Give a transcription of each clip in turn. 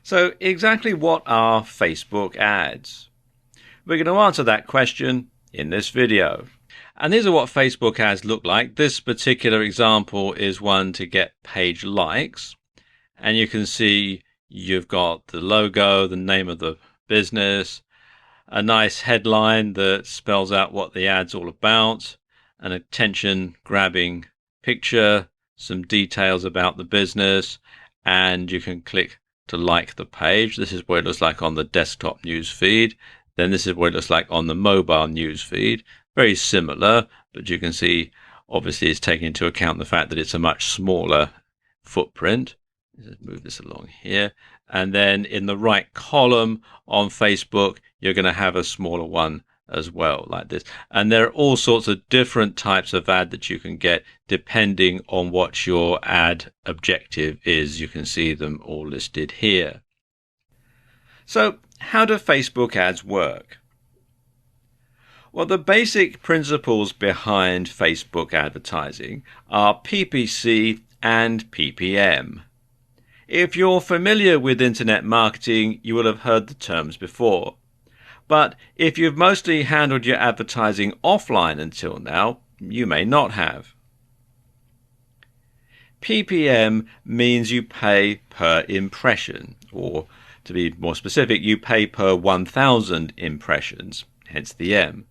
So exactly what are Facebook ads? We're going to answer that question in this video. And these are what Facebook ads look like. This particular example is one to get page likes. And you can see you've got the logo, the name of the business, a nice headline that spells out what the ad's all about, an attention-grabbing picture, some details about the business, and you can click to like the page. This is what it looks like on the desktop news feed. Then this is what it looks like on the mobile news feed. Very similar, but you can see obviously it's taking into account the fact that it's a much smaller footprint. Let's move this along here. And then in the right column on Facebook, you're going to have a smaller one as well, like this. And there are all sorts of different types of ad that you can get depending on what your ad objective is. You can see them all listed here. So how do Facebook ads work? Well, the basic principles behind Facebook advertising are PPC and PPM. If you're familiar with internet marketing, you will have heard the terms before. But if you've mostly handled your advertising offline until now, you may not have. PPM means you pay per impression, or to be more specific, you pay per 1,000 impressions, hence the M.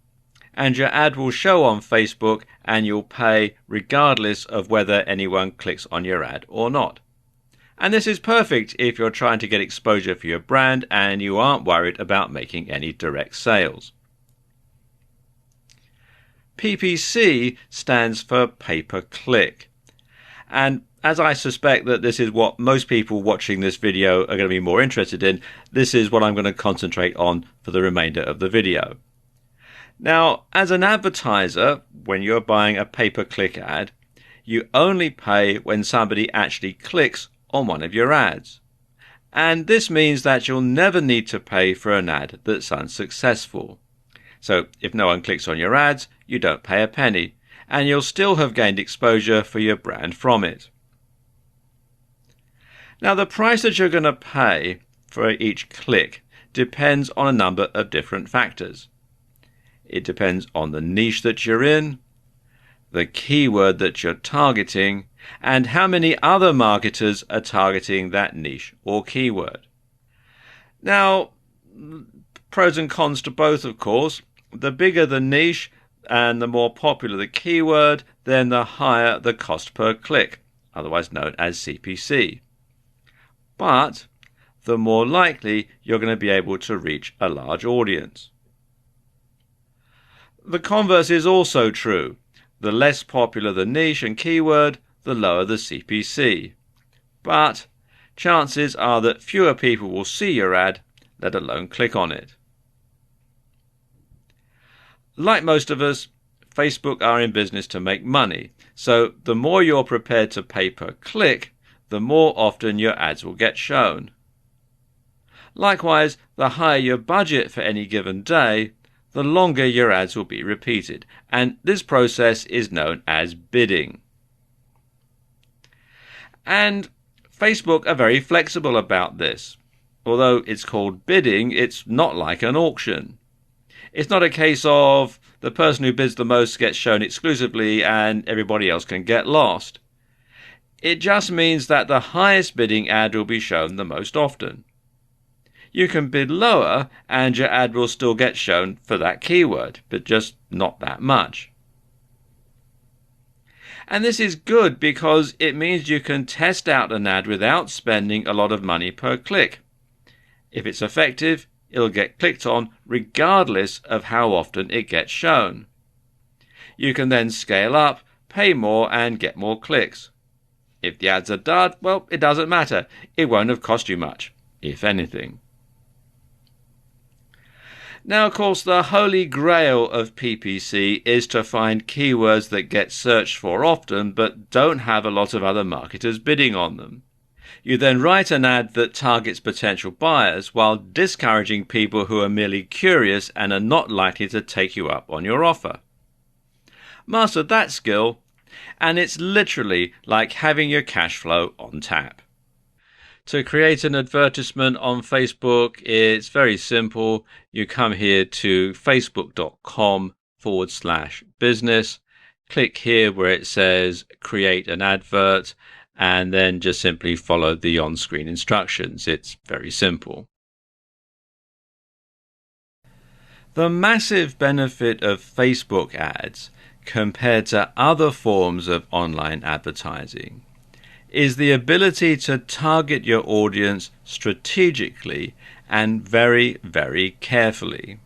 And your ad will show on Facebook and you'll pay regardless of whether anyone clicks on your ad or not. And this is perfect if you're trying to get exposure for your brand and you aren't worried about making any direct sales. PPC stands for pay-per-click. And as I suspect that this is what most people watching this video are going to be more interested in, this is what I'm going to concentrate on for the remainder of the video. Now, as an advertiser, when you're buying a pay-per-click ad, you only pay when somebody actually clicks on one of your ads. And this means that you'll never need to pay for an ad that's unsuccessful. So if no one clicks on your ads, you don't pay a penny, and you'll still have gained exposure for your brand from it. Now, the price that you're going to pay for each click depends on a number of different factors. It depends on the niche that you're in, the keyword that you're targeting, and how many other marketers are targeting that niche or keyword. Now, pros and cons to both, of course. The bigger the niche and the more popular the keyword, then the higher the cost per click, otherwise known as CPC. But the more likely you're going to be able to reach a large audience. The converse is also true. The less popular the niche and keyword, the lower the CPC. But chances are that fewer people will see your ad, let alone click on it. Like most of us, Facebook are in business to make money, so the more you're prepared to pay per click, the more often your ads will get shown. Likewise, the higher your budget for any given day, the longer your ads will be repeated, and this process is known as bidding. And Facebook are very flexible about this. Although it's called bidding, it's not like an auction. It's not a case of the person who bids the most gets shown exclusively and everybody else can get lost. It just means that the highest bidding ad will be shown the most often. You can bid lower and your ad will still get shown for that keyword, but just not that much. And this is good because it means you can test out an ad without spending a lot of money per click. If it's effective, it'll get clicked on regardless of how often it gets shown. You can then scale up, pay more and get more clicks. If the ads are dud, well, it doesn't matter. It won't have cost you much, if anything. Now, of course, the holy grail of PPC is to find keywords that get searched for often but don't have a lot of other marketers bidding on them. You then write an ad that targets potential buyers while discouraging people who are merely curious and are not likely to take you up on your offer. Master that skill, and it's literally like having your cash flow on tap. To create an advertisement on Facebook, it's very simple. You come here to facebook.com/business, click here where it says create an advert, and then just simply follow the on-screen instructions. It's very simple. The massive benefit of Facebook ads compared to other forms of online advertising is the ability to target your audience strategically and very, very carefully.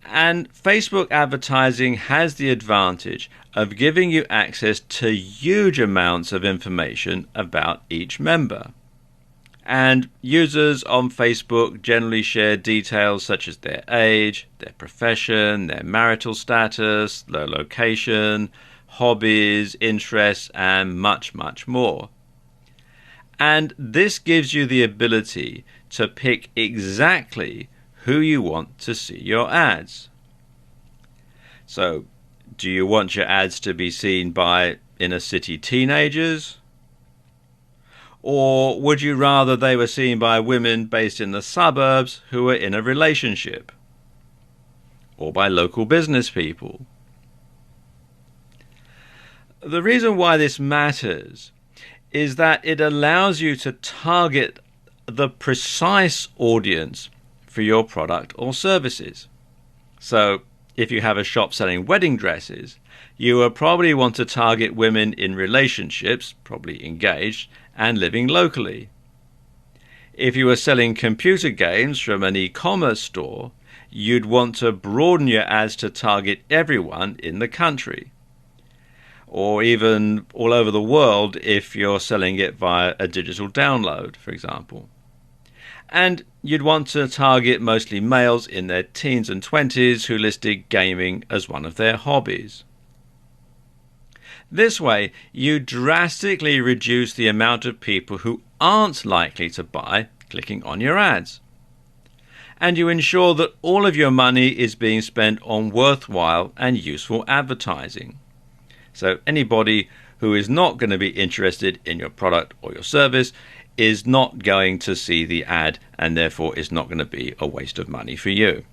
And Facebook advertising has the advantage of giving you access to huge amounts of information about each member. And users on Facebook generally share details such as their age, their profession, their marital status, their location, hobbies, interests, and much, much more. And this gives you the ability to pick exactly who you want to see your ads. So, do you want your ads to be seen by inner city teenagers? Or would you rather they were seen by women based in the suburbs who are in a relationship? Or by local business people? The reason why this matters is that it allows you to target the precise audience for your product or services. So, if you have a shop selling wedding dresses, you will probably want to target women in relationships, probably engaged, and living locally. If you were selling computer games from an e-commerce store, you'd want to broaden your ads to target everyone in the country, or even all over the world if you're selling it via a digital download, for example. And you'd want to target mostly males in their teens and 20s who listed gaming as one of their hobbies. This way, you drastically reduce the amount of people who aren't likely to buy clicking on your ads. And you ensure that all of your money is being spent on worthwhile and useful advertising. So anybody who is not going to be interested in your product or your service is not going to see the ad, and therefore is not going to be a waste of money for you.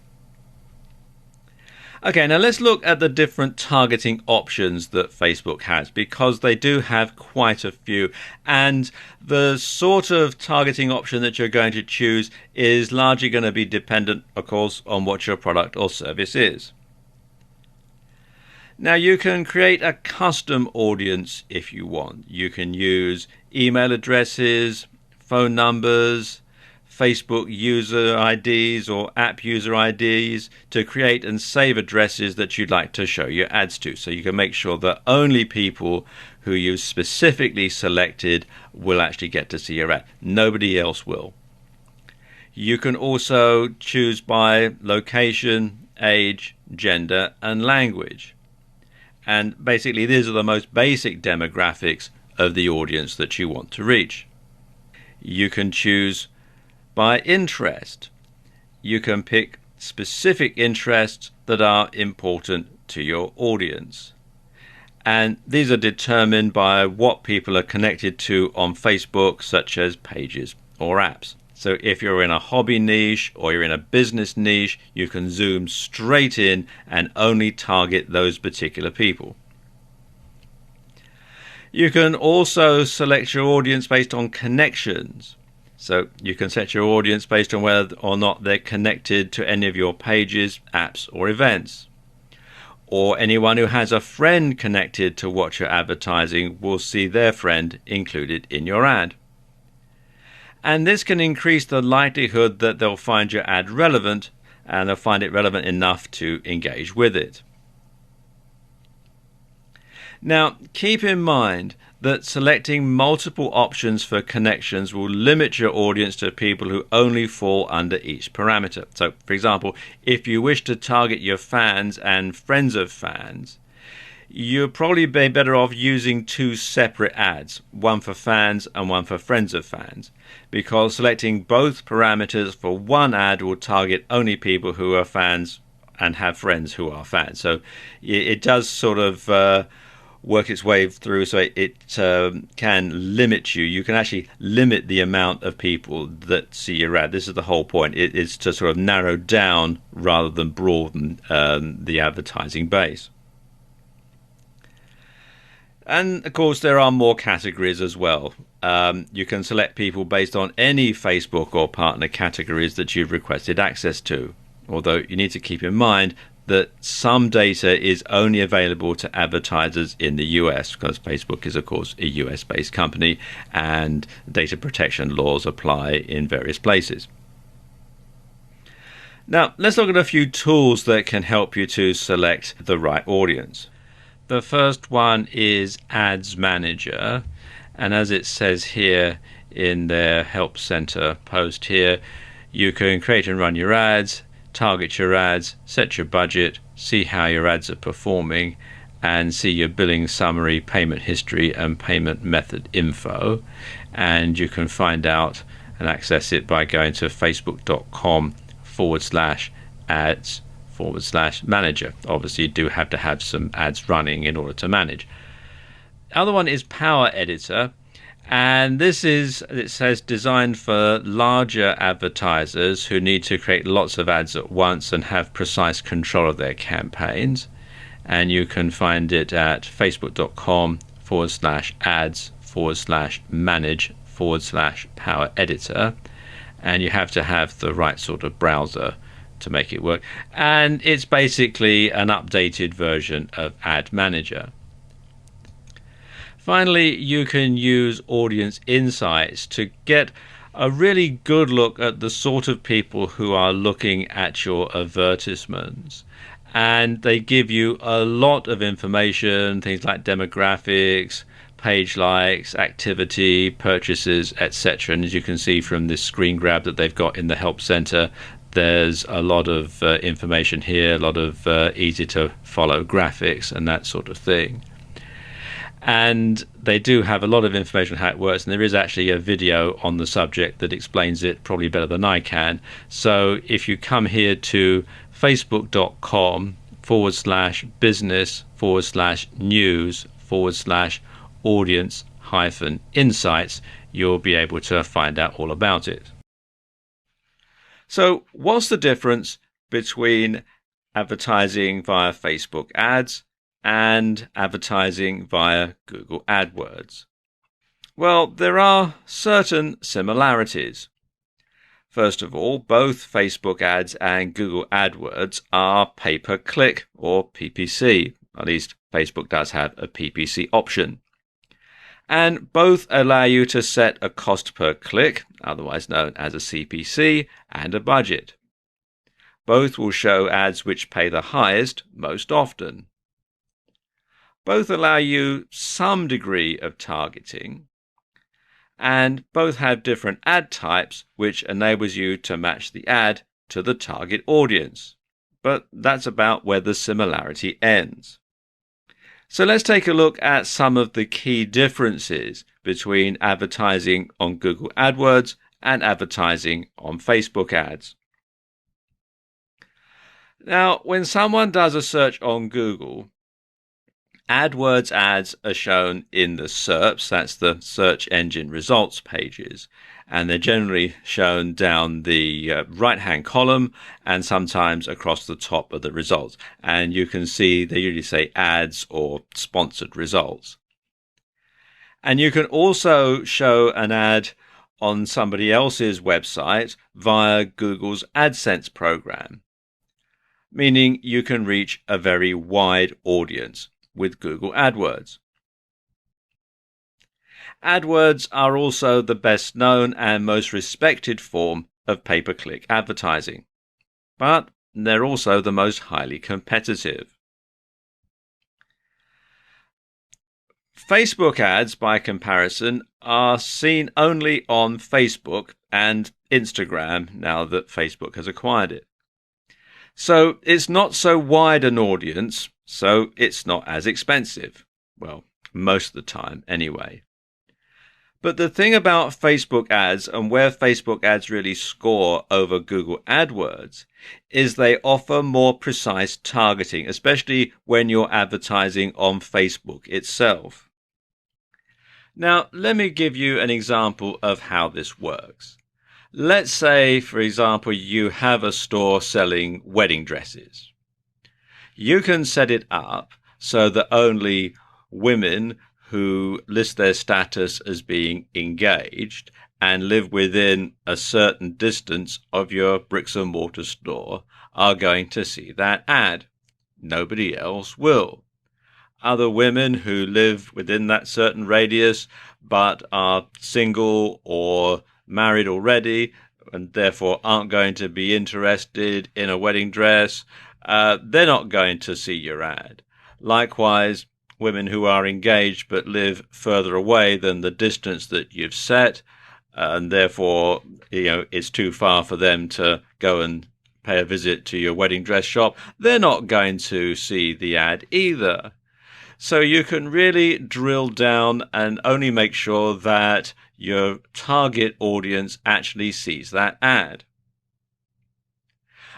Okay, now let's look at the different targeting options that Facebook has, because they do have quite a few, and the sort of targeting option that you're going to choose is largely going to be dependent, of course, on what your product or service is. Now, you can create a custom audience if you want. You can use email addresses, phone numbers, Facebook user IDs or app user IDs to create and save addresses that you'd like to show your ads to. So you can make sure that only people who you specifically selected will actually get to see your ad. Nobody else will. You can also choose by location, age, gender, and language. And basically these are the most basic demographics of the audience that you want to reach. You can choose by interest. You can pick specific interests that are important to your audience. And these are determined by what people are connected to on Facebook, such as pages or apps. So if you're in a hobby niche or you're in a business niche, you can zoom straight in and only target those particular people. You can also select your audience based on connections. So you can set your audience based on whether or not they're connected to any of your pages, apps, or events. Or anyone who has a friend connected to what you're advertising will see their friend included in your ad. And this can increase the likelihood that they'll find your ad relevant, and they'll find it relevant enough to engage with it. Now, keep in mind that selecting multiple options for connections will limit your audience to people who only fall under each parameter. So, for example, if you wish to target your fans and friends of fans, you'll probably be better off using two separate ads, one for fans and one for friends of fans, because selecting both parameters for one ad will target only people who are fans and have friends who are fans. So it does sort of work its way through so it can limit you. You can actually limit the amount of people that see your ad. This is the whole point. It is to sort of narrow down rather than broaden the advertising base. And of course, there are more categories as well. You can select people based on any Facebook or partner categories that you've requested access to. Although you need to keep in mind that some data is only available to advertisers in the US, because Facebook is, of course, a US-based company, and data protection laws apply in various places. Now, let's look at a few tools that can help you to select the right audience. The first one is Ads Manager, and as it says here in their Help Center post here, you can create and run your ads, target your ads, set your budget, see how your ads are performing, and see your billing summary, payment history, and payment method info. And you can find out and access it by going to facebook.com/ads/manager. Obviously, you do have to have some ads running in order to manage. The other one is Power Editor, and this is, it says, designed for larger advertisers who need to create lots of ads at once and have precise control of their campaigns. And you can find it at facebook.com/ads/manage/Power Editor, and you have to have the right sort of browser to make it work. And it's basically an updated version of Ad Manager. Finally, you can use Audience Insights to get a really good look at the sort of people who are looking at your advertisements. And they give you a lot of information, things like demographics, page likes, activity, purchases, etc. And as you can see from this screen grab that they've got in the Help Center, there's a lot of information here, a lot of easy to follow graphics and that sort of thing. And they do have a lot of information on how it works, and there is actually a video on the subject that explains it probably better than I can. So if you come here to facebook.com/business/news/audience-insights, you'll be able to find out all about it. So what's the difference between advertising via Facebook ads and advertising via Google AdWords? Well, there are certain similarities. First of all, both Facebook ads and Google AdWords are pay-per-click or PPC. At least Facebook does have a PPC option. And both allow you to set a cost per click, otherwise known as a CPC, and a budget. Both will show ads which pay the highest most often. Both allow you some degree of targeting, and both have different ad types which enables you to match the ad to the target audience. But that's about where the similarity ends. So let's take a look at some of the key differences between advertising on Google AdWords and advertising on Facebook ads. Now, when someone does a search on Google, AdWords ads are shown in the SERPs, that's the search engine results pages, and they're generally shown down the right-hand column and sometimes across the top of the results. And you can see they usually say ads or sponsored results. And you can also show an ad on somebody else's website via Google's AdSense program, meaning you can reach a very wide audience with Google AdWords. AdWords are also the best known and most respected form of pay-per-click advertising, but they're also the most highly competitive. Facebook ads, by comparison, are seen only on Facebook and Instagram now that Facebook has acquired it. So it's not so wide an audience, so it's not as expensive. Well, most of the time anyway. But the thing about Facebook ads and where Facebook ads really score over Google AdWords is they offer more precise targeting, especially when you're advertising on Facebook itself. Now, let me give you an example of how this works. Let's say, for example, you have a store selling wedding dresses. You can set it up so that only women who list their status as being engaged and live within a certain distance of your bricks and mortar store are going to see that ad. Nobody else will. Other women who live within that certain radius but are single or married already and therefore aren't going to be interested in a wedding dress, they're not going to see your ad. Likewise, women who are engaged but live further away than the distance that you've set, and therefore, it's too far for them to go and pay a visit to your wedding dress shop, they're not going to see the ad either. So you can really drill down and only make sure that your target audience actually sees that ad.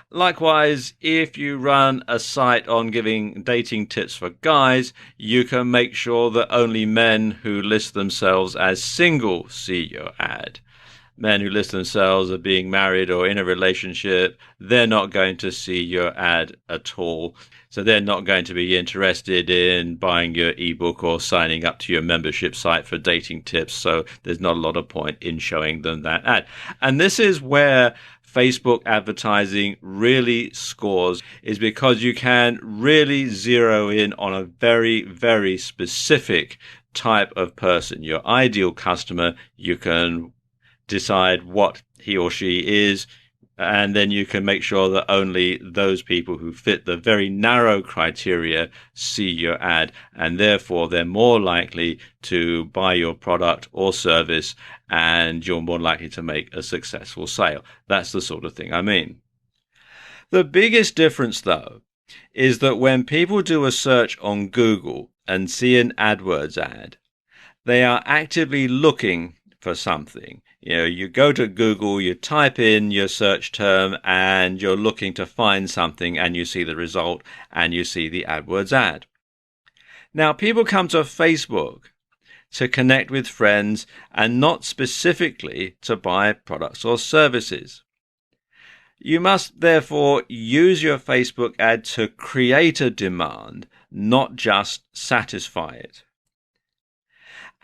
Likewise, if you run a site on giving dating tips for guys, you can make sure that only men who list themselves as single see your ad. Men who list themselves as being married or in a relationship, they're not going to see your ad at all. So they're not going to be interested in buying your ebook or signing up to your membership site for dating tips. So there's not a lot of point in showing them that ad. And this is where Facebook advertising really scores, is because you can really zero in on a very, very specific type of person. Your ideal customer, you can decide what he or she is, and then you can make sure that only those people who fit the very narrow criteria see your ad, and therefore they're more likely to buy your product or service, and you're more likely to make a successful sale. That's the sort of thing I mean. The biggest difference, though, is that when people do a search on Google and see an AdWords ad, they are actively looking for something. You go to Google, you type in your search term, and you're looking to find something, and you see the result, and you see the AdWords ad. Now, people come to Facebook to connect with friends and not specifically to buy products or services. You must therefore use your Facebook ad to create a demand, not just satisfy it.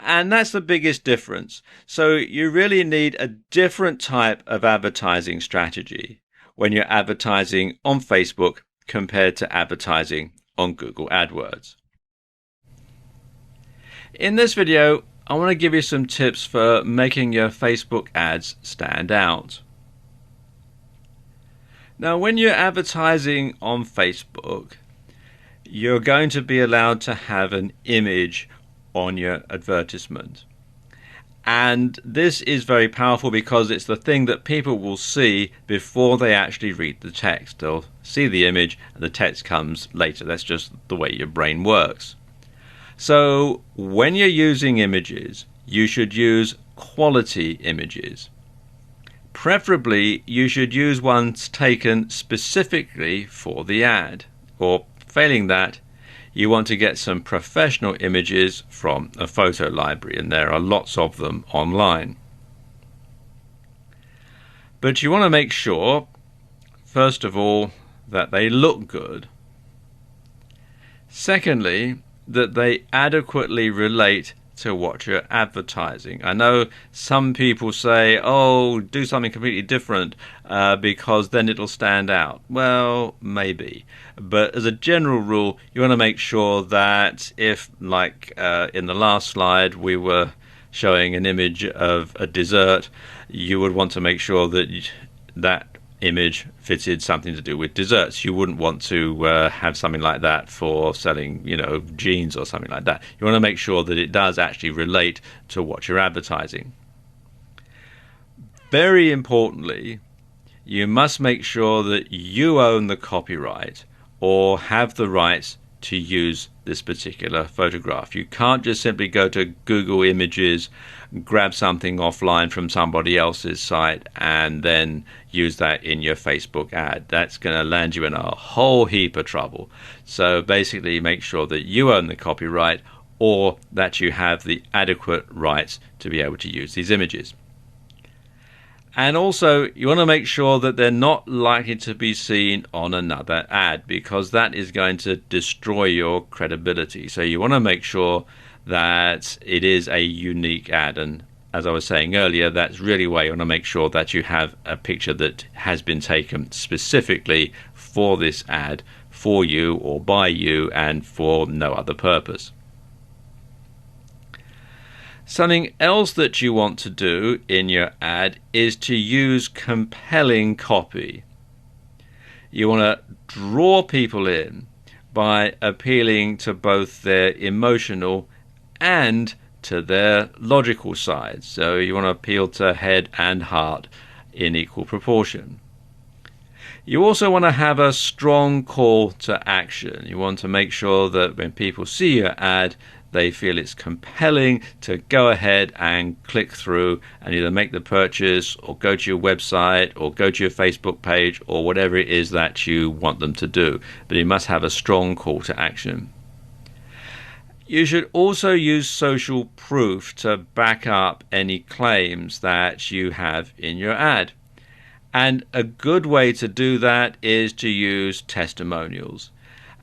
And that's the biggest difference. So you really need a different type of advertising strategy when you're advertising on Facebook compared to advertising on Google AdWords. In this video, I want to give you some tips for making your Facebook ads stand out. Now, when you're advertising on Facebook, you're going to be allowed to have an image on your advertisement. And this is very powerful because it's the thing that people will see before they actually read the text. They'll see the image and the text comes later. That's just the way your brain works. So when you're using images, you should use quality images. Preferably, you should use ones taken specifically for the ad, or failing that, you want to get some professional images from a photo library, and there are lots of them online. But you want to make sure, first of all, that they look good. Secondly, that they adequately relate to what you're advertising. I know some people say, oh, do something completely different because then it'll stand out. Well, maybe. But as a general rule, you want to make sure that if, like in the last slide, we were showing an image of a dessert, you would want to make sure that that image fitted something to do with desserts. You wouldn't want to have something like that for selling, jeans or something like that. You want to make sure that it does actually relate to what you're advertising. Very importantly, you must make sure that you own the copyright or have the rights to use this particular photograph. You can't just simply go to Google Images, grab something offline from somebody else's site, and then use that in your Facebook ad. That's going to land you in a whole heap of trouble. So basically make sure that you own the copyright, or that you have the adequate rights to be able to use these images. And also, you want to make sure that they're not likely to be seen on another ad, because that is going to destroy your credibility. So you want to make sure that it is a unique ad. And as I was saying earlier, that's really why you want to make sure that you have a picture that has been taken specifically for this ad, for you or by you, and for no other purpose. Something else that you want to do in your ad is to use compelling copy. You want to draw people in by appealing to both their emotional and to their logical side. So you want to appeal to head and heart in equal proportion. You also want to have a strong call to action. You want to make sure that when people see your ad, they feel it's compelling to go ahead and click through and either make the purchase or go to your website or go to your Facebook page or whatever it is that you want them to do. But you must have a strong call to action. You should also use social proof to back up any claims that you have in your ad. And a good way to do that is to use testimonials.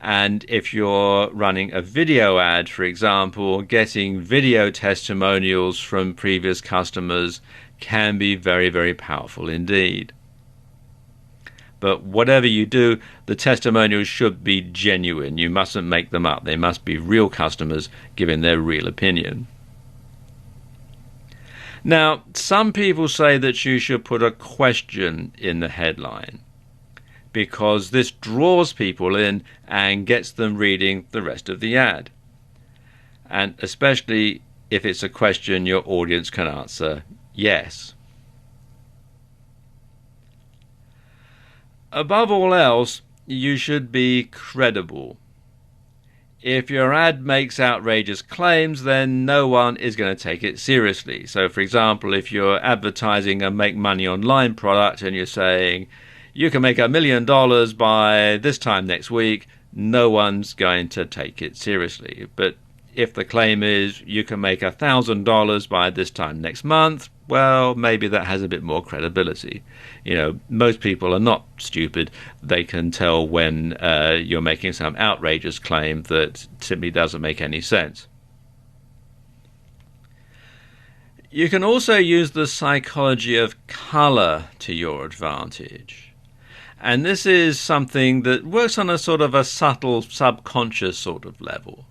And if you're running a video ad, for example, getting video testimonials from previous customers can be very, very powerful indeed. But whatever you do, the testimonials should be genuine. You mustn't make them up. They must be real customers giving their real opinion. Now, some people say that you should put a question in the headline, because this draws people in and gets them reading the rest of the ad. And especially if it's a question your audience can answer yes. Above all else, you should be credible. If your ad makes outrageous claims, then no one is going to take it seriously. So, for example, if you're advertising a make money online product and you're saying, you can make $1 million by this time next week, no one's going to take it seriously. But if the claim is you can make $1,000 by this time next month, well, maybe that has a bit more credibility. You know, most people are not stupid. They can tell when you're making some outrageous claim that simply doesn't make any sense. You can also use the psychology of color to your advantage. And this is something that works on a sort of a subtle, subconscious sort of level.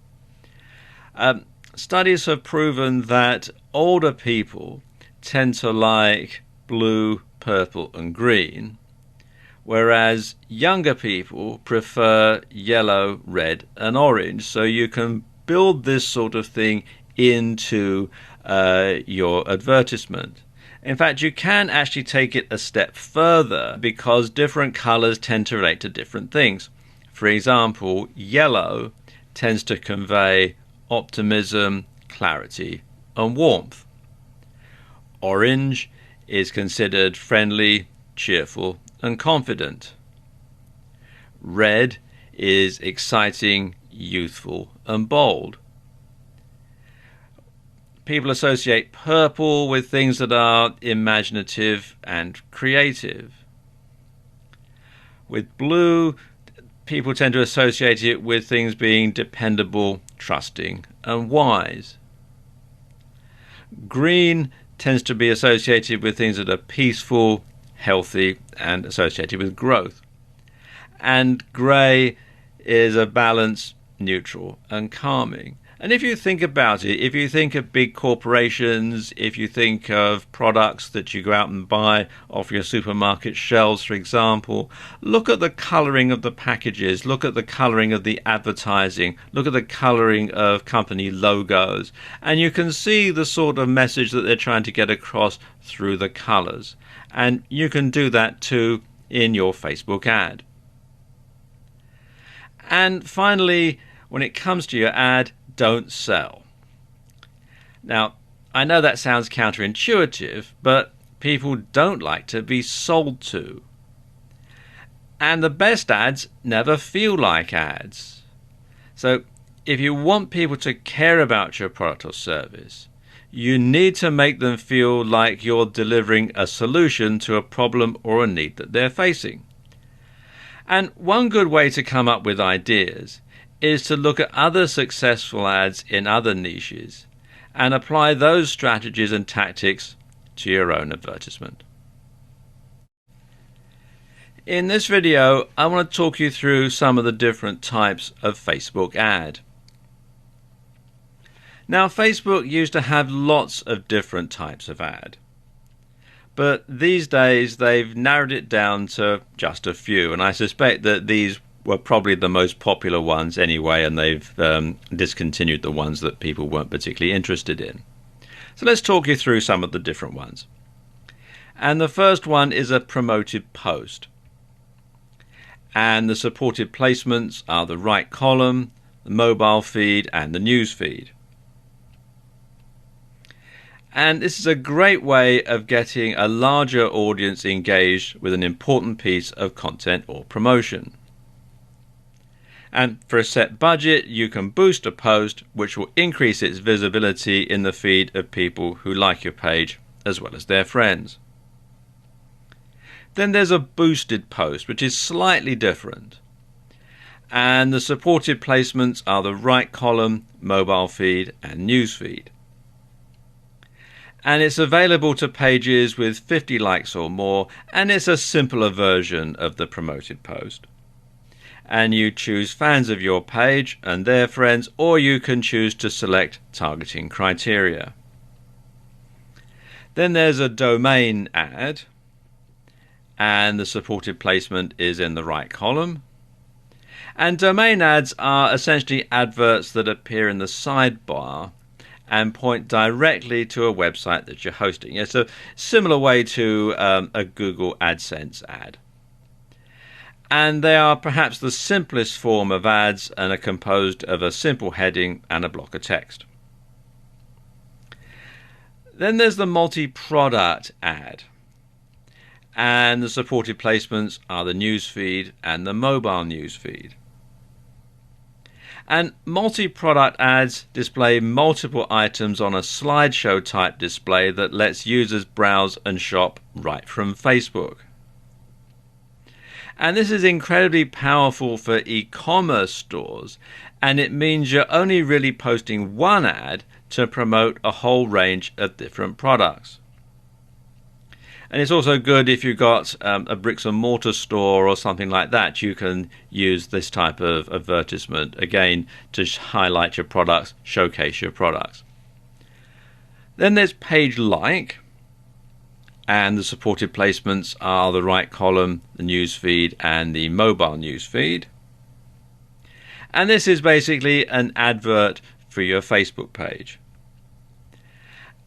Studies have proven that older people tend to like blue, purple, and green, whereas younger people prefer yellow, red, and orange. So you can build this sort of thing into your advertisement. In fact, you can actually take it a step further, because different colors tend to relate to different things. For example, yellow tends to convey optimism, clarity, and warmth. Orange is considered friendly, cheerful, and confident. Red is exciting, youthful, and bold. People associate purple with things that are imaginative and creative. With blue, people tend to associate it with things being dependable, trusting, and wise. Green tends to be associated with things that are peaceful, healthy, and associated with growth. And grey is a balance, neutral, and calming. And if you think about it, if you think of big corporations, if you think of products that you go out and buy off your supermarket shelves, for example, look at the colouring of the packages, look at the colouring of the advertising, look at the colouring of company logos, and you can see the sort of message that they're trying to get across through the colours. And you can do that too in your Facebook ad. And finally, when it comes to your ad, don't sell. Now, I know that sounds counterintuitive, but people don't like to be sold to. And the best ads never feel like ads. So if you want people to care about your product or service, you need to make them feel like you're delivering a solution to a problem or a need that they're facing. And one good way to come up with ideas is to look at other successful ads in other niches and apply those strategies and tactics to your own advertisement. In this video, I want to talk you through some of the different types of Facebook ad. Now, Facebook used to have lots of different types of ad, but these days they've narrowed it down to just a few, and I suspect that these were probably the most popular ones anyway, and they've discontinued the ones that people weren't particularly interested in. So let's talk you through some of the different ones. And the first one is a promoted post. And the supported placements are the right column, the mobile feed, and the news feed. And this is a great way of getting a larger audience engaged with an important piece of content or promotion. And for a set budget, you can boost a post which will increase its visibility in the feed of people who like your page as well as their friends. Then there's a boosted post, which is slightly different. And the supported placements are the right column, mobile feed, and news feed. And it's available to pages with 50 likes or more, and it's a simpler version of the promoted post. And you choose fans of your page and their friends, or you can choose to select targeting criteria. Then there's a domain ad, and the supported placement is in the right column. And domain ads are essentially adverts that appear in the sidebar and point directly to a website that you're hosting. It's a similar way to a Google AdSense ad. And they are perhaps the simplest form of ads and are composed of a simple heading and a block of text. Then there's the multi-product ad. And the supported placements are the news feed and the mobile news feed. And multi-product ads display multiple items on a slideshow type display that lets users browse and shop right from Facebook. And this is incredibly powerful for e-commerce stores, and it means you're only really posting one ad to promote a whole range of different products. And it's also good if you've got a bricks and mortar store or something like that. You can use this type of advertisement, again, to highlight your products, showcase your products. Then there's page like, and the supported placements are the right column, the news feed, and the mobile news feed. And this is basically an advert for your Facebook page.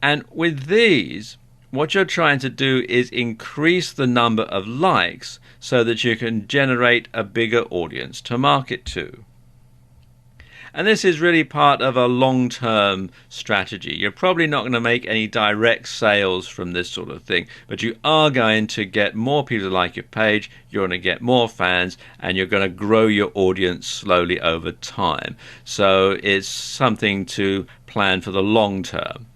And with these, what you're trying to do is increase the number of likes so that you can generate a bigger audience to market to. And this is really part of a long-term strategy. You're probably not going to make any direct sales from this sort of thing, but you are going to get more people to like your page, you're going to get more fans, and you're going to grow your audience slowly over time. So it's something to plan for the long term.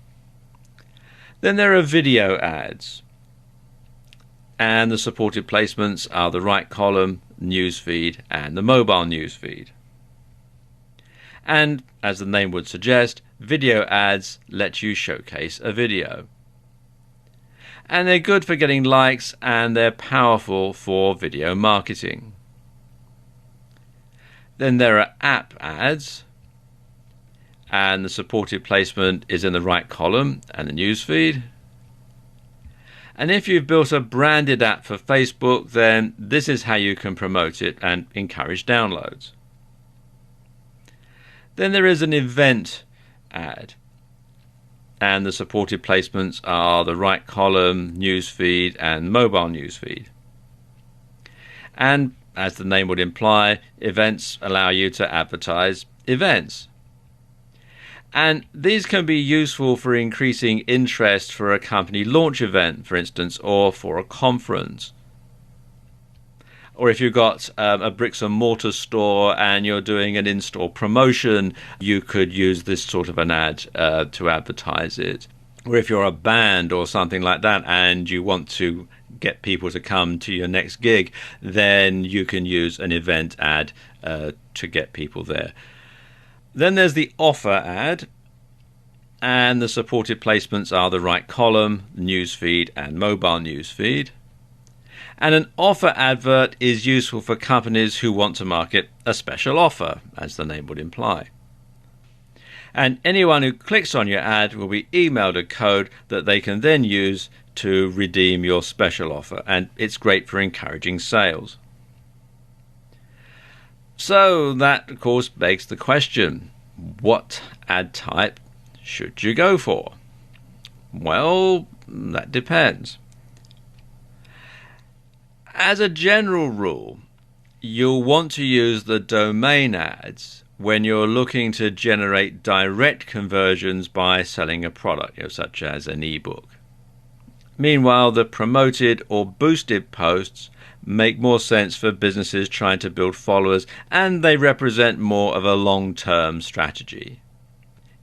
Then there are video ads. And the supported placements are the right column, news feed, and the mobile news feed. And as the name would suggest, video ads let you showcase a video. And they're good for getting likes, and they're powerful for video marketing. Then there are app ads, and the supported placement is in the right column and the news feed. And if you've built a branded app for Facebook, then this is how you can promote it and encourage downloads. Then there is an event ad, and the supported placements are the right column, news feed, and mobile news feed. And as the name would imply, events allow you to advertise events. And these can be useful for increasing interest for a company launch event, for instance, or for a conference. Or if you've got a bricks and mortar store and you're doing an in-store promotion, you could use this sort of an ad to advertise it. Or if you're a band or something like that and you want to get people to come to your next gig, then you can use an event ad to get people there. Then there's the offer ad, and the supported placements are the right column, newsfeed, and mobile newsfeed. And an offer advert is useful for companies who want to market a special offer, as the name would imply. And anyone who clicks on your ad will be emailed a code that they can then use to redeem your special offer, and it's great for encouraging sales. So that, of course, begs the question, what ad type should you go for? Well, that depends. As a general rule, you'll want to use the domain ads when you're looking to generate direct conversions by selling a product, such as an ebook. Meanwhile, the promoted or boosted posts make more sense for businesses trying to build followers, and they represent more of a long-term strategy.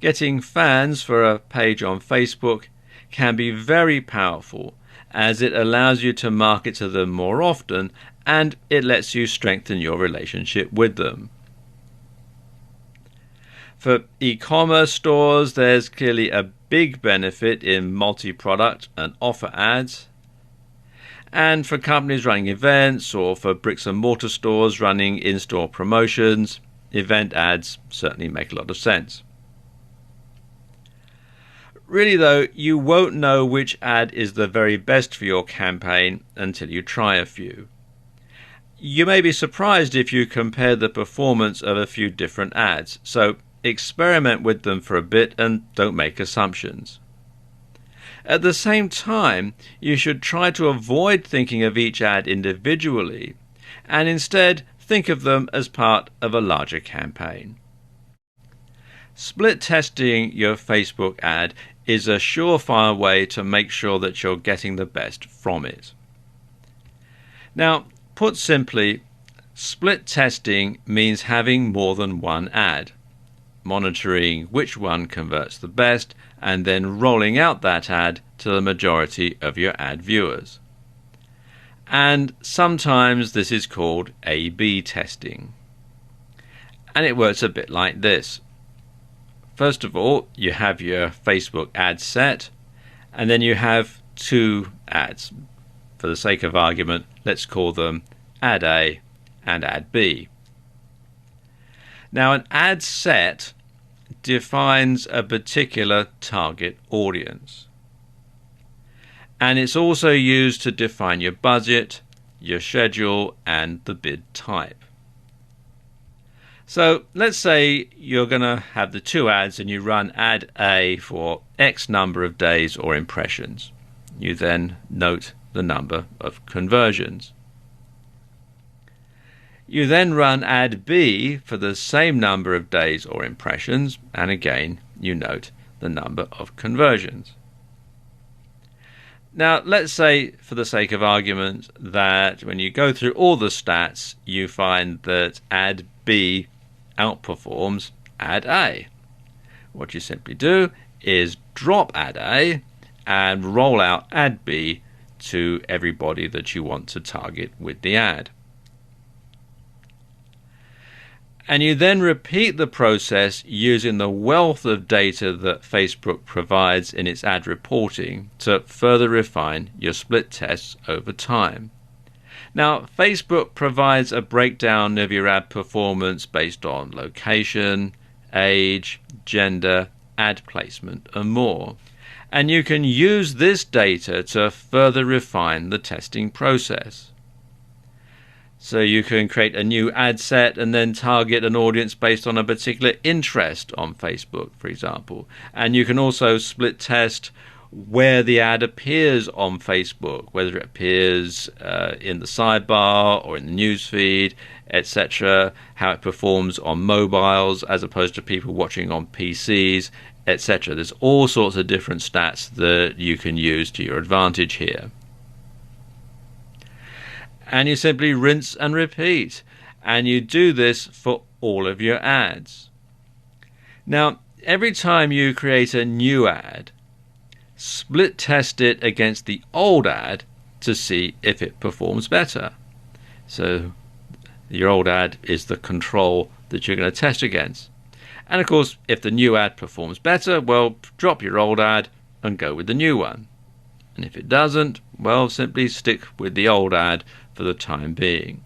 Getting fans for a page on Facebook can be very powerful, as it allows you to market to them more often, and it lets you strengthen your relationship with them. For e-commerce stores, there's clearly a big benefit in multi-product and offer ads. And for companies running events, or for bricks and mortar stores running in-store promotions, event ads certainly make a lot of sense. Really though, you won't know which ad is the very best for your campaign until you try a few. You may be surprised if you compare the performance of a few different ads, so experiment with them for a bit and don't make assumptions. At the same time, you should try to avoid thinking of each ad individually and instead think of them as part of a larger campaign. Split testing your Facebook ad is a surefire way to make sure that you're getting the best from it. Now, put simply, split testing means having more than one ad, monitoring which one converts the best, and then rolling out that ad to the majority of your ad viewers. And sometimes this is called A/B testing. And it works a bit like this. First of all, you have your Facebook ad set, and then you have two ads. For the sake of argument, let's call them Ad A and Ad B. Now, an ad set defines a particular target audience. And it's also used to define your budget, your schedule, and the bid type. So let's say you're going to have the two ads and you run Ad A for X number of days or impressions. You then note the number of conversions. You then run Ad B for the same number of days or impressions, and again you note the number of conversions. Now let's say, for the sake of argument, that when you go through all the stats you find that Ad B outperforms Ad A. What you simply do is drop Ad A and roll out Ad B to everybody that you want to target with the ad. And you then repeat the process using the wealth of data that Facebook provides in its ad reporting to further refine your split tests over time. Now, Facebook provides a breakdown of your ad performance based on location, age, gender, ad placement, and more. And you can use this data to further refine the testing process. So you can create a new ad set and then target an audience based on a particular interest on Facebook, for example. And you can also split test where the ad appears on Facebook, whether it appears in the sidebar or in the newsfeed, etc., how it performs on mobiles as opposed to people watching on PCs, etc. There's all sorts of different stats that you can use to your advantage here. And you simply rinse and repeat, and you do this for all of your ads. Now, every time you create a new ad, split test it against the old ad to see if it performs better. So your old ad is the control that you're going to test against. And of course, if the new ad performs better, well, drop your old ad and go with the new one. And if it doesn't, well, simply stick with the old ad for the time being.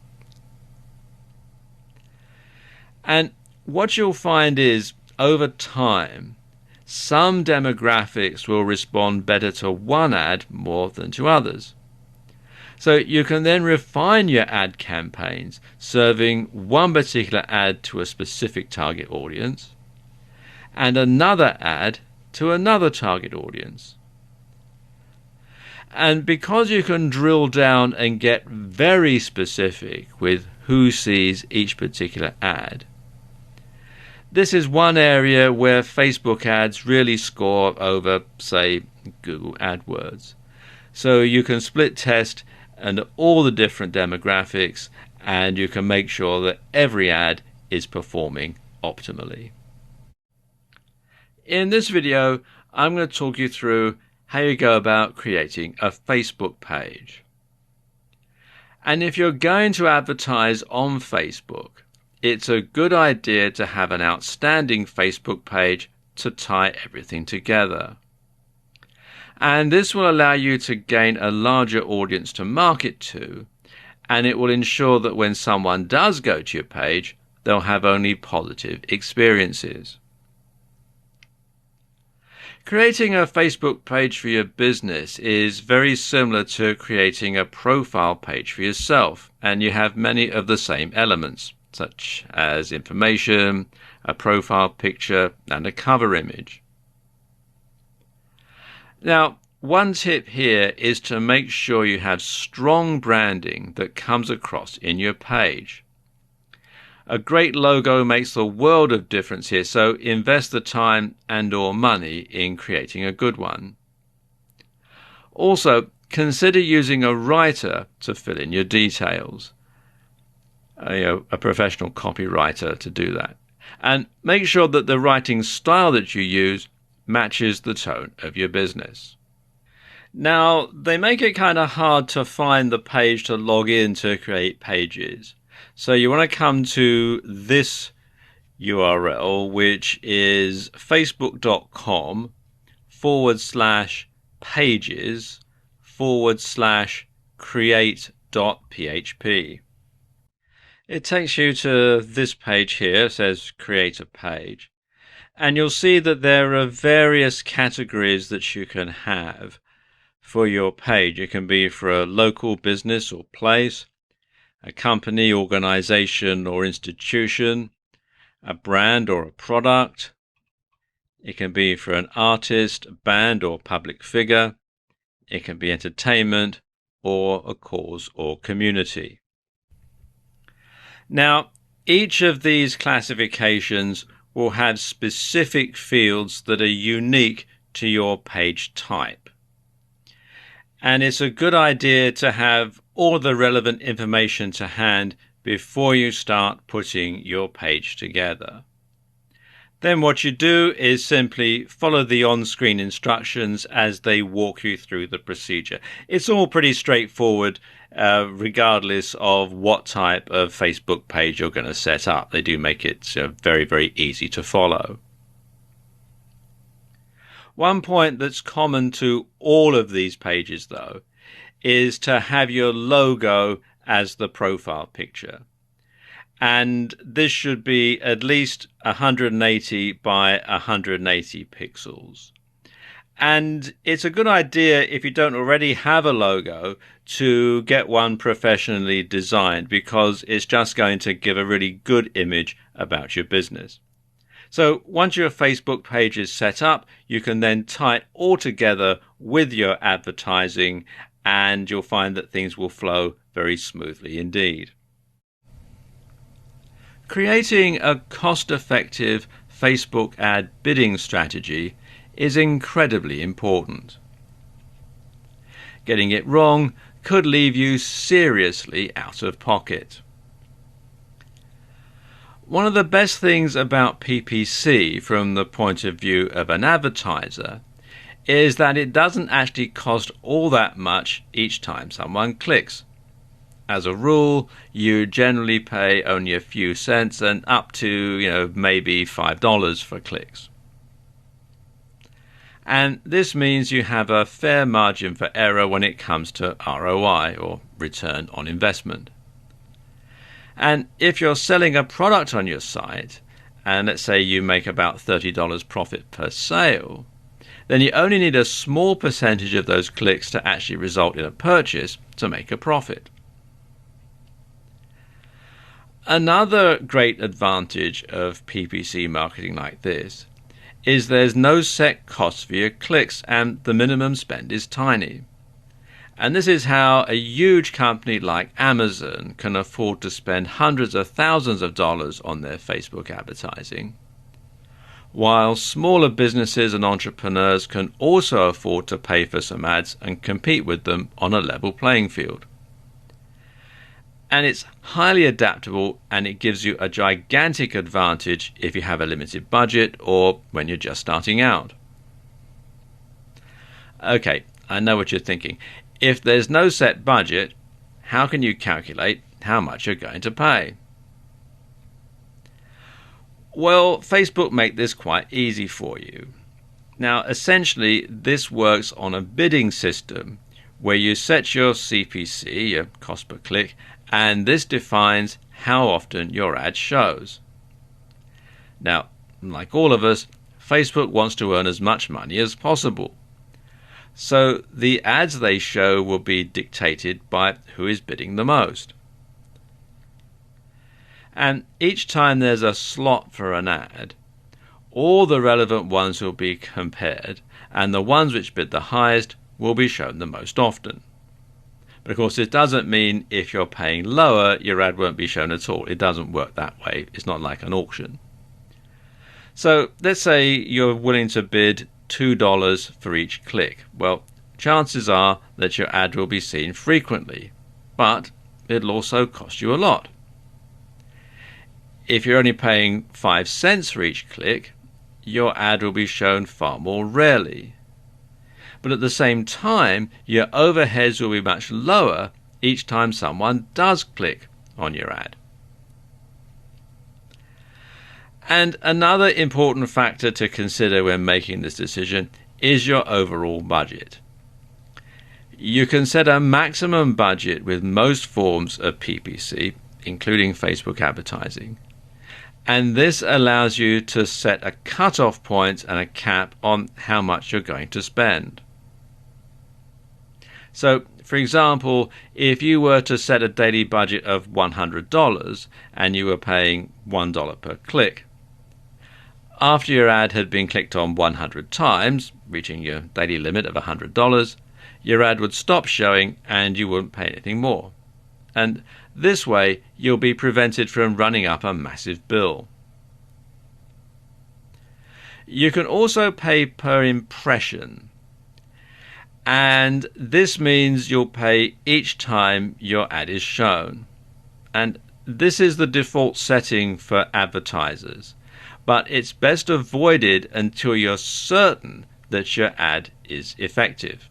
And what you'll find is, over time, some demographics will respond better to one ad more than to others. So you can then refine your ad campaigns, serving one particular ad to a specific target audience and another ad to another target audience. And because you can drill down and get very specific with who sees each particular ad, this is one area where Facebook ads really score over, say, Google AdWords. So you can split test and all the different demographics, and you can make sure that every ad is performing optimally. In this video, I'm going to talk you through how you go about creating a Facebook page. And if you're going to advertise on Facebook, it's a good idea to have an outstanding Facebook page to tie everything together. And this will allow you to gain a larger audience to market to, and it will ensure that when someone does go to your page, they'll have only positive experiences. Creating a Facebook page for your business is very similar to creating a profile page for yourself, and you have many of the same elements, such as information, a profile picture, and a cover image. Now, one tip here is to make sure you have strong branding that comes across in your page. A great logo makes a world of difference here, so invest the time and/or money in creating a good one. Also, consider using a writer to fill in your details. A professional copywriter to do that. And make sure that the writing style that you use matches the tone of your business. Now, they make it kind of hard to find the page to log in to create pages. So you want to come to this URL, which is facebook.com/pages/create.php. It takes you to this page here. It says create a page. And you'll see that there are various categories that you can have for your page. It can be for a local business or place, a company, organization or institution, a brand or a product. It can be for an artist, band or public figure. It can be entertainment or a cause or community. Now, each of these classifications will have specific fields that are unique to your page type. And it's a good idea to have all the relevant information to hand before you start putting your page together. Then what you do is simply follow the on-screen instructions as they walk you through the procedure. It's all pretty straightforward, regardless of what type of Facebook page you're going to set up. They do make it very, very easy to follow. One point that's common to all of these pages, though, is to have your logo as the profile picture. And this should be at least 180 by 180 pixels. And it's a good idea, if you don't already have a logo, to get one professionally designed, because it's just going to give a really good image about your business. So once your Facebook page is set up, you can then tie it all together with your advertising, and you'll find that things will flow very smoothly indeed. Creating a cost-effective Facebook ad bidding strategy is incredibly important. Getting it wrong could leave you seriously out of pocket. One of the best things about PPC from the point of view of an advertiser is that it doesn't actually cost all that much each time someone clicks. As a rule, you generally pay only a few cents and up to, maybe $5 for clicks. And this means you have a fair margin for error when it comes to ROI, or return on investment. And if you're selling a product on your site, and let's say you make about $30 profit per sale, then you only need a small percentage of those clicks to actually result in a purchase to make a profit. Another great advantage of PPC marketing like this is there's no set cost for your clicks, and the minimum spend is tiny. And this is how a huge company like Amazon can afford to spend hundreds of thousands of dollars on their Facebook advertising, while smaller businesses and entrepreneurs can also afford to pay for some ads and compete with them on a level playing field. And it's highly adaptable, and it gives you a gigantic advantage if you have a limited budget or when you're just starting out. Okay, I know what you're thinking. If there's no set budget, how can you calculate how much you're going to pay? Well, Facebook make this quite easy for you. Now, essentially, this works on a bidding system where you set your CPC, your cost per click, and this defines how often your ad shows. Now, like all of us, Facebook wants to earn as much money as possible. So the ads they show will be dictated by who is bidding the most. And each time there's a slot for an ad, all the relevant ones will be compared, and the ones which bid the highest will be shown the most often. But of course, it doesn't mean if you're paying lower, your ad won't be shown at all. It doesn't work that way. It's not like an auction. So let's say you're willing to bid $2 for each click. Well, chances are that your ad will be seen frequently, but it'll also cost you a lot. If you're only paying 5 cents for each click, your ad will be shown far more rarely. But at the same time, your overheads will be much lower each time someone does click on your ad. And another important factor to consider when making this decision is your overall budget. You can set a maximum budget with most forms of PPC, including Facebook advertising. And this allows you to set a cut-off point and a cap on how much you're going to spend. So, for example, if you were to set a daily budget of $100 and you were paying $1 per click, after your ad had been clicked on 100 times, reaching your daily limit of $100, your ad would stop showing and you wouldn't pay anything more. And this way, you'll be prevented from running up a massive bill. You can also pay per impression. And this means you'll pay each time your ad is shown. And this is the default setting for advertisers. But it's best avoided until you're certain that your ad is effective.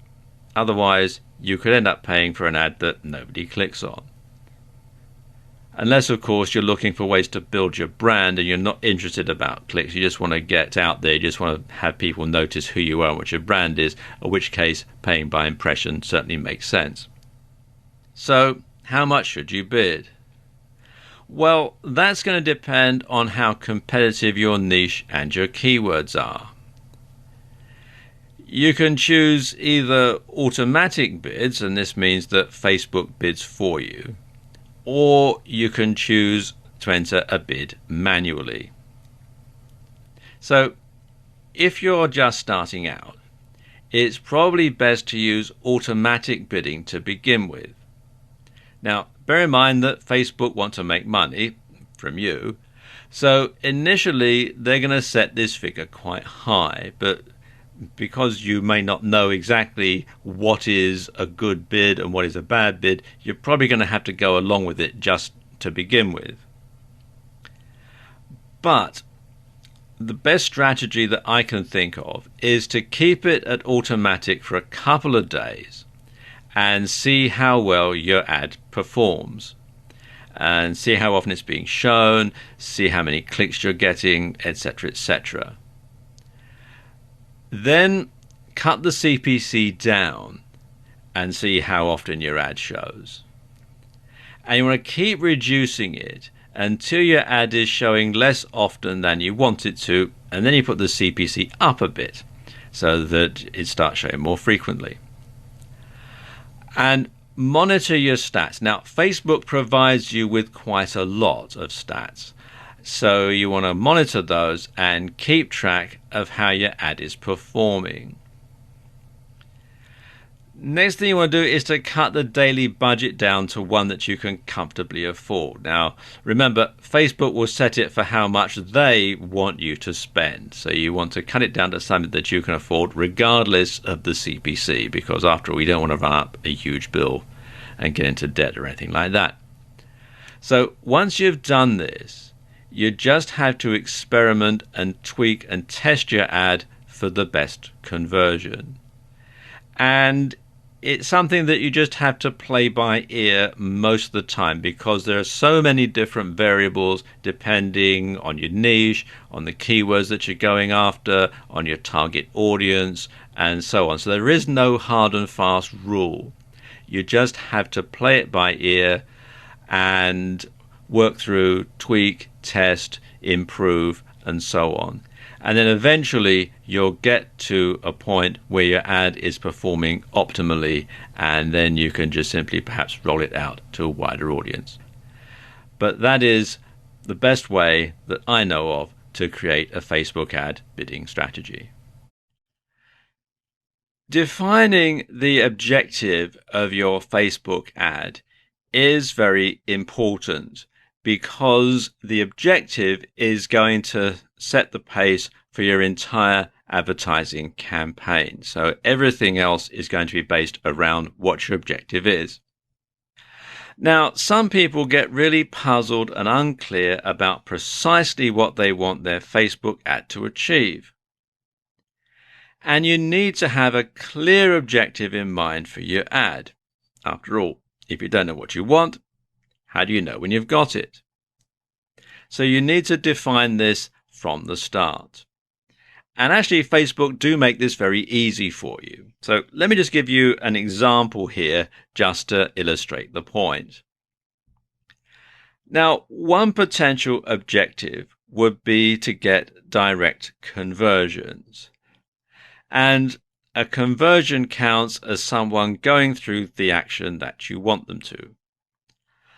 Otherwise, you could end up paying for an ad that nobody clicks on. Unless, of course, you're looking for ways to build your brand and you're not interested about clicks. You just want to get out there. You just want to have people notice who you are and what your brand is, in which case paying by impression certainly makes sense. So, how much should you bid? Well, that's going to depend on how competitive your niche and your keywords are. You can choose either automatic bids, and this means that Facebook bids for you, or you can choose to enter a bid manually. So if you're just starting out, it's probably best to use automatic bidding to begin with. Now, bear in mind that Facebook want to make money from you, so initially they're going to set this figure quite high, but because you may not know exactly what is a good bid and what is a bad bid, you're probably going to have to go along with it just to begin with. But the best strategy that I can think of is to keep it at automatic for a couple of days and see how well your ad performs, and see how often it's being shown, see how many clicks you're getting, etc., etc. Then cut the CPC down and see how often your ad shows. And you want to keep reducing it until your ad is showing less often than you want it to, and then you put the CPC up a bit so that it starts showing more frequently. And monitor your stats. Now, Facebook provides you with quite a lot of stats, so you want to monitor those and keep track of how your ad is performing. Next thing you want to do is to cut the daily budget down to one that you can comfortably afford. Now, remember, Facebook will set it for how much they want you to spend. So you want to cut it down to something that you can afford regardless of the CPC, because after all, we don't want to run up a huge bill and get into debt or anything like that. So once you've done this, you just have to experiment and tweak and test your ad for the best conversion. And it's something that you just have to play by ear most of the time, because there are so many different variables depending on your niche, on the keywords that you're going after, on your target audience, and so on. So there is no hard and fast rule. You just have to play it by ear and work through, tweak, test, improve, and so on. And then eventually you'll get to a point where your ad is performing optimally, and then you can just simply perhaps roll it out to a wider audience. But that is the best way that I know of to create a Facebook ad bidding strategy. Defining the objective of your Facebook ad is very important, because the objective is going to set the pace for your entire advertising campaign. So everything else is going to be based around what your objective is. Now, some people get really puzzled and unclear about precisely what they want their Facebook ad to achieve. And you need to have a clear objective in mind for your ad. After all, if you don't know what you want, how do you know when you've got it? So you need to define this from the start. And actually, Facebook do make this very easy for you. So let me just give you an example here just to illustrate the point. Now, one potential objective would be to get direct conversions. And a conversion counts as someone going through the action that you want them to.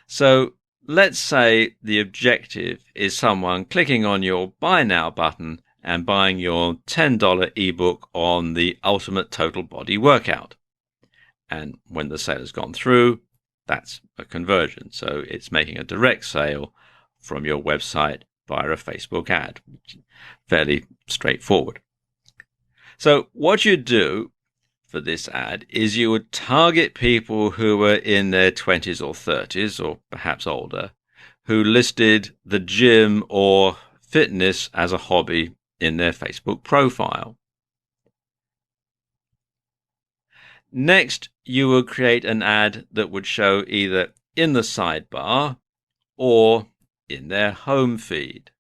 So let's say the objective is someone clicking on your Buy Now button and buying your $10 ebook on the Ultimate Total Body Workout. And when the sale has gone through, that's a conversion. So it's making a direct sale from your website via a Facebook ad. Fairly straightforward. So what you do for this ad is you would target people who were in their 20s or 30s, or perhaps older, who listed the gym or fitness as a hobby in their Facebook profile. Next, you will create an ad that would show either in the sidebar or in their home feed.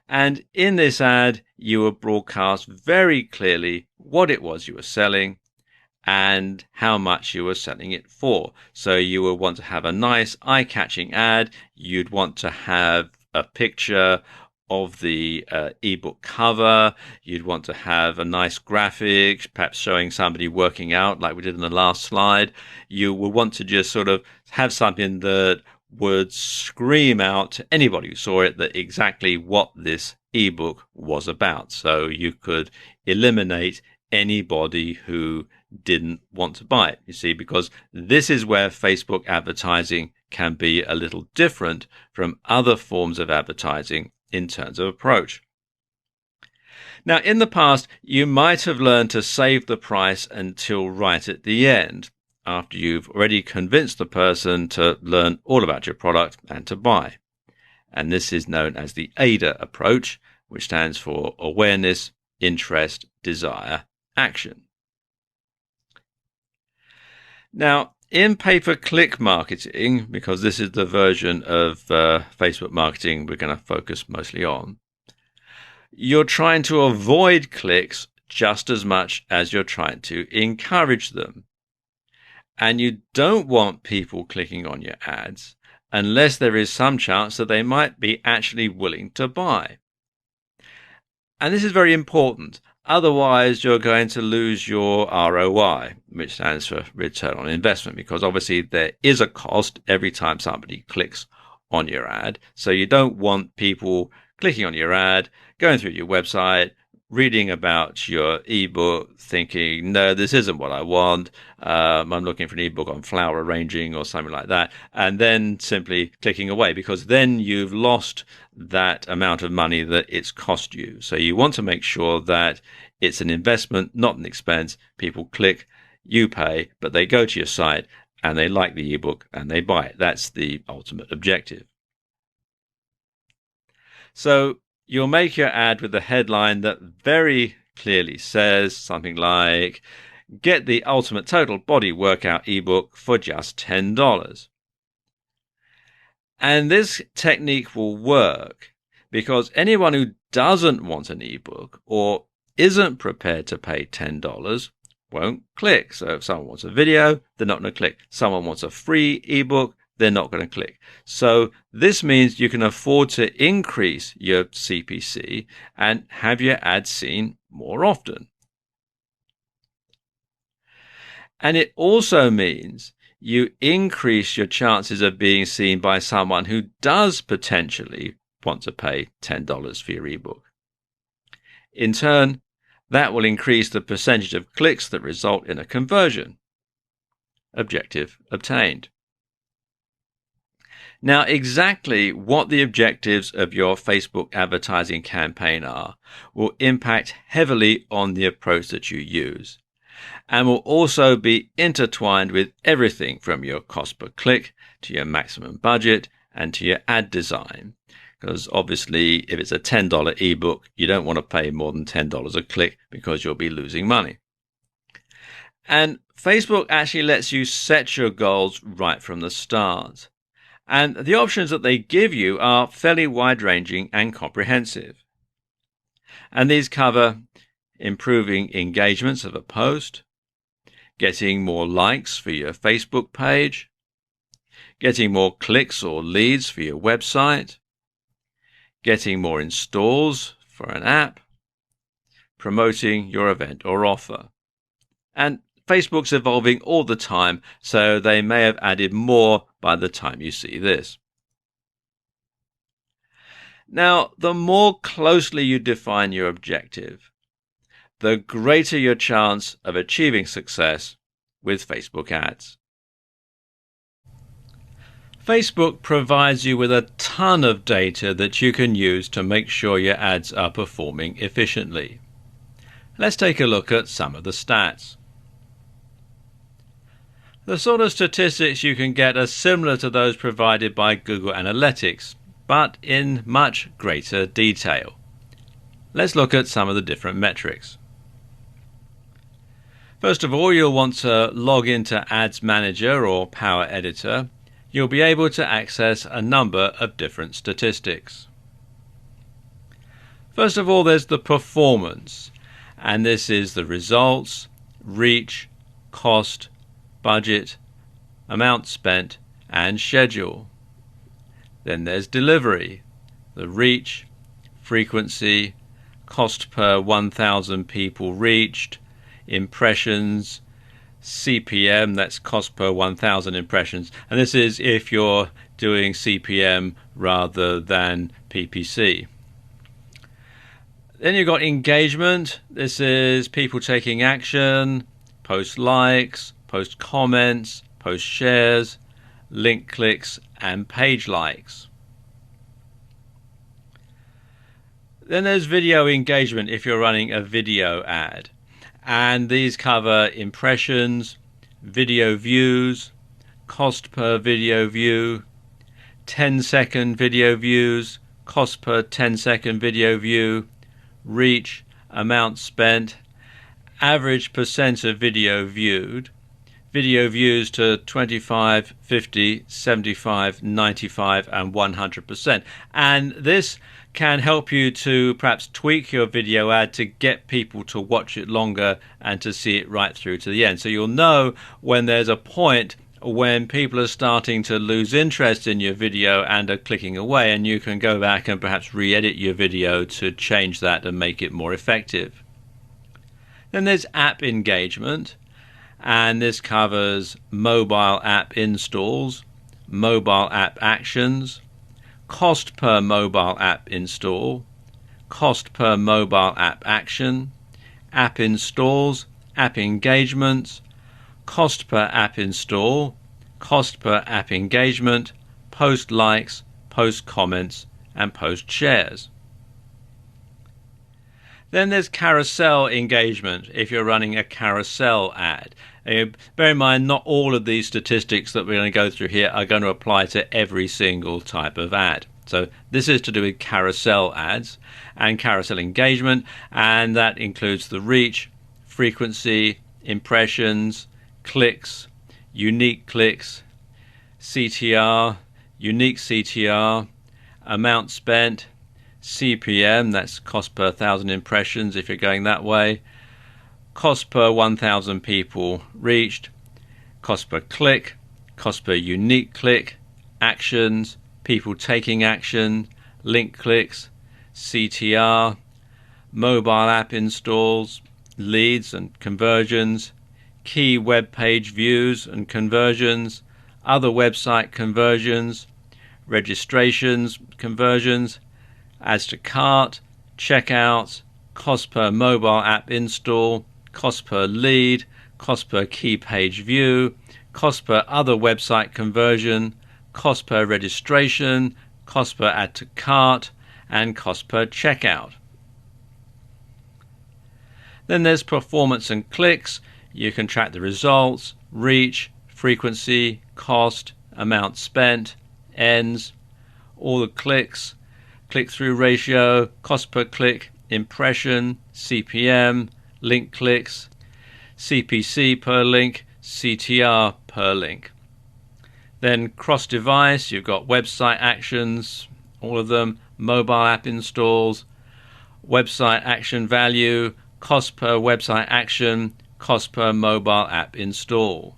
And in this ad, you will broadcast very clearly what it was you were selling and how much you were selling it for. So you will want to have a nice eye-catching ad. You'd want to have a picture of the ebook cover. You'd want to have a nice graphic, perhaps showing somebody working out like we did in the last slide. You will want to just sort of have something that would scream out to anybody who saw it that exactly what this ebook was about. So you could eliminate anybody who didn't want to buy it, you see, because this is where Facebook advertising can be a little different from other forms of advertising in terms of approach. Now, in the past, you might have learned to save the price until right at the end, after you've already convinced the person to learn all about your product and to buy. And this is known as the AIDA approach, which stands for awareness, interest, desire, action. Now, in pay-per-click marketing, because this is the version of Facebook marketing we're going to focus mostly on, you're trying to avoid clicks just as much as you're trying to encourage them. And you don't want people clicking on your ads unless there is some chance that they might be actually willing to buy. And this is very important. Otherwise, you're going to lose your ROI, which stands for return on investment, because obviously there is a cost every time somebody clicks on your ad. So you don't want people clicking on your ad, going through your website, reading about your ebook, thinking, no, this isn't what I want. I'm looking for an ebook on flower arranging or something like that, and then simply clicking away, because then you've lost that amount of money that it's cost you. So you want to make sure that it's an investment, not an expense. People click, you pay, but they go to your site and they like the ebook and they buy it. That's the ultimate objective. So you'll make your ad with a headline that very clearly says something like, get the ultimate total body workout ebook for just $10. And this technique will work because anyone who doesn't want an ebook or isn't prepared to pay $10 won't click. So if someone wants a video, they're not going to click. Someone wants a free ebook, they're not going to click. So this means you can afford to increase your CPC and have your ads seen more often. And it also means you increase your chances of being seen by someone who does potentially want to pay $10 for your ebook. In turn, that will increase the percentage of clicks that result in a conversion. Objective obtained. Now, exactly what the objectives of your Facebook advertising campaign are will impact heavily on the approach that you use, and will also be intertwined with everything from your cost per click to your maximum budget and to your ad design. Because obviously, if it's a $10 ebook, you don't want to pay more than $10 a click because you'll be losing money. And Facebook actually lets you set your goals right from the start. And the options that they give you are fairly wide-ranging and comprehensive. And these cover improving engagements of a post, getting more likes for your Facebook page, getting more clicks or leads for your website, getting more installs for an app, promoting your event or offer. And Facebook's evolving all the time, so they may have added more by the time you see this. Now, the more closely you define your objective, the greater your chance of achieving success with Facebook ads. Facebook provides you with a ton of data that you can use to make sure your ads are performing efficiently. Let's take a look at some of the stats. The sort of statistics you can get are similar to those provided by Google Analytics, but in much greater detail. Let's look at some of the different metrics. First of all, you'll want to log into Ads Manager or Power Editor. You'll be able to access a number of different statistics. First of all, there's the performance, and this is the results, reach, cost, budget, amount spent, and schedule. Then there's delivery, the reach, frequency, cost per 1,000 people reached, impressions, CPM, that's cost per 1,000 impressions, and this is if you're doing CPM rather than PPC. Then you've got engagement. This is people taking action, post likes, post comments, post shares, link clicks, and page likes. Then there's video engagement if you're running a video ad. And these cover impressions, video views, cost per video view, 10-second video views, cost per 10-second video view, reach, amount spent, average percent of video viewed, video views to 25, 50, 75, 95 and 100%. And this can help you to perhaps tweak your video ad to get people to watch it longer and to see it right through to the end. So you'll know when there's a point when people are starting to lose interest in your video and are clicking away, and you can go back and perhaps re-edit your video to change that and make it more effective. Then there's app engagement, and this covers mobile app installs, mobile app actions, cost per mobile app install, cost per mobile app action, app installs, app engagements, cost per app install, cost per app engagement, post likes, post comments, and post shares. Then there's carousel engagement if you're running a carousel ad. Bear in mind, not all of these statistics that we're going to go through here are going to apply to every single type of ad. So this is to do with carousel ads and carousel engagement, and that includes the reach, frequency, impressions, clicks, unique clicks, CTR, unique CTR, amount spent, CPM, that's cost per 1,000 impressions if you're going that way, cost per 1,000 people reached, cost per click, cost per unique click, actions, people taking action, link clicks, CTR, mobile app installs, leads and conversions, key web page views and conversions, other website conversions, registrations, conversions, adds to cart, checkouts, cost per mobile app install, cost per lead, cost per key page view, cost per other website conversion, cost per registration, cost per add to cart, and cost per checkout. Then there's performance and clicks. You can track the results, reach, frequency, cost, amount spent, ends, all the clicks, click-through ratio, cost per click, impression, CPM, link clicks, CPC per link, CTR per link. Then cross-device, you've got website actions, all of them, mobile app installs, website action value, cost per website action, cost per mobile app install.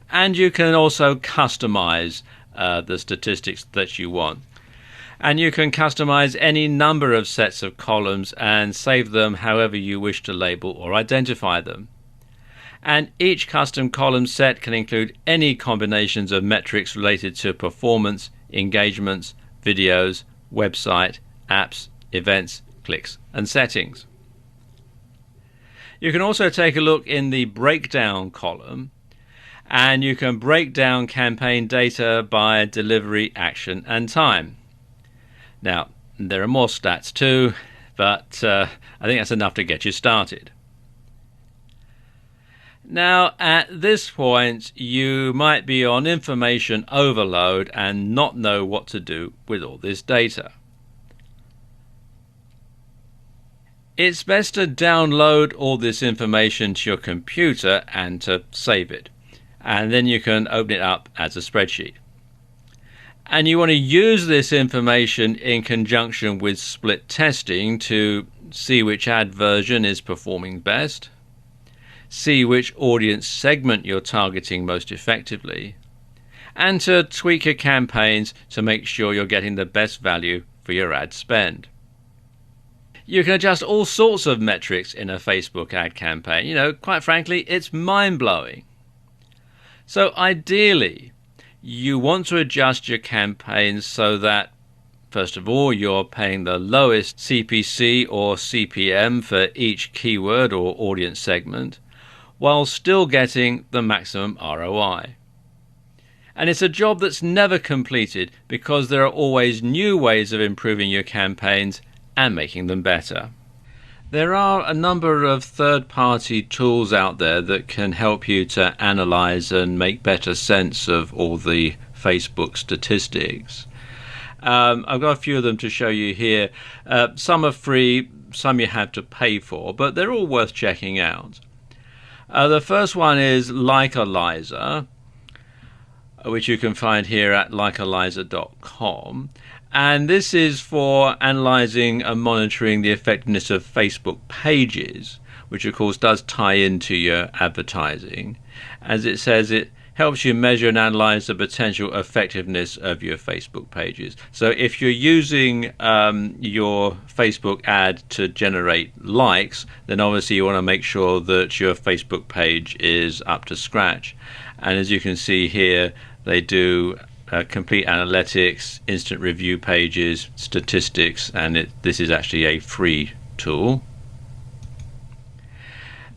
And you can also customize the statistics that you want. And you can customize any number of sets of columns and save them however you wish to label or identify them. And each custom column set can include any combinations of metrics related to performance, engagements, videos, website, apps, events, clicks, and settings. You can also take a look in the breakdown column, and you can break down campaign data by delivery, action, and time. Now, there are more stats too, but I think that's enough to get you started. Now, at this point, you might be on information overload and not know what to do with all this data. It's best to download all this information to your computer and to save it. And then you can open it up as a spreadsheet. And you want to use this information in conjunction with split testing to see which ad version is performing best, see which audience segment you're targeting most effectively, and to tweak your campaigns to make sure you're getting the best value for your ad spend. You can adjust all sorts of metrics in a Facebook ad campaign. You know, quite frankly, it's mind-blowing. So ideally, you want to adjust your campaigns so that, first of all, you're paying the lowest CPC or CPM for each keyword or audience segment, while still getting the maximum ROI. And it's a job that's never completed because there are always new ways of improving your campaigns and making them better. There are a number of third-party tools out there that can help you to analyze and make better sense of all the Facebook statistics. I've got a few of them to show you here. Some are free, some you have to pay for, but they're all worth checking out. The first one is Likealyzer, which you can find here at likealyzer.com. And this is for analyzing and monitoring the effectiveness of Facebook pages, which of course does tie into your advertising. As it says, it helps you measure and analyze the potential effectiveness of your Facebook pages. So if you're using your Facebook ad to generate likes, then obviously you want to make sure that your Facebook page is up to scratch. And as you can see here, they do complete analytics, instant review pages, statistics, and this is actually a free tool.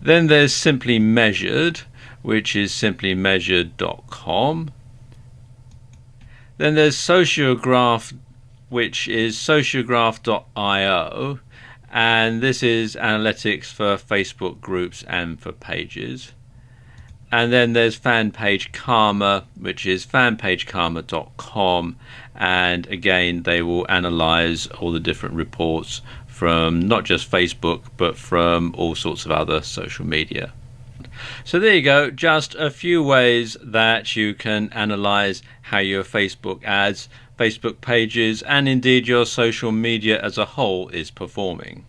Then there's Simply Measured, which is simplymeasured.com. Then there's Sociograph, which is sociograph.io, and this is analytics for Facebook groups and for pages. And then there's Fanpage Karma, which is fanpagekarma.com, and again they will analyze all the different reports from not just Facebook but from all sorts of other social media. So there you go, just a few ways that you can analyze how your Facebook ads, Facebook pages, and indeed your social media as a whole is performing.